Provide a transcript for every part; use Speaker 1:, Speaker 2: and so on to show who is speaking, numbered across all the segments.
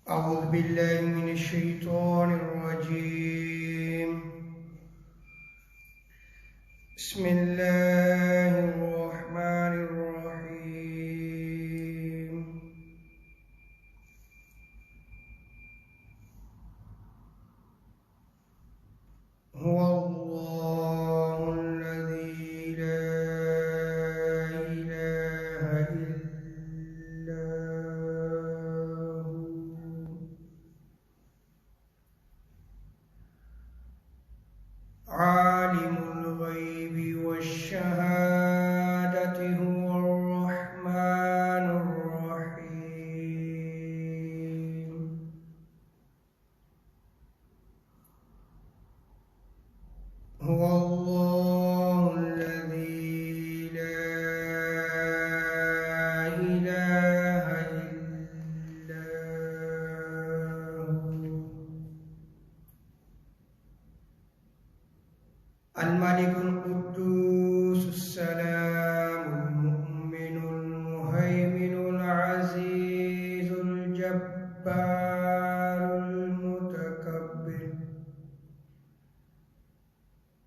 Speaker 1: أعوذ بالله من الشيطان الرجيم. بسم الله الرحمن الرحيم. هو الله الذي لا إله إلا هو عالم الغيب والشهادة هو الرحمن الرحيم. هو الله الذي لا إله إلا هو الملك القدوس السلام المؤمن المهيمن العزيز الجبار المتكبر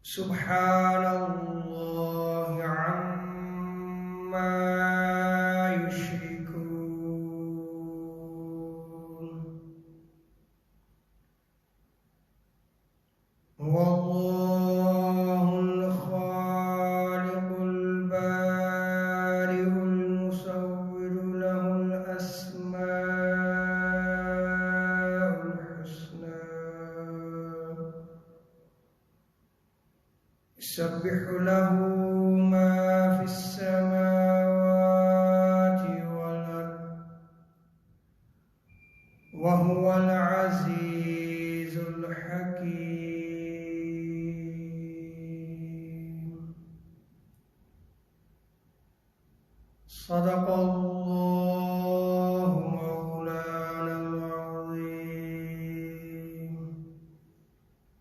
Speaker 1: سبحان الله عما يشركون. هو الله الخالق البارئ المصور له الأسماء الحسنى يسبح له ما في السماوات والأرض وهو العزيز الحكيم. صدق الله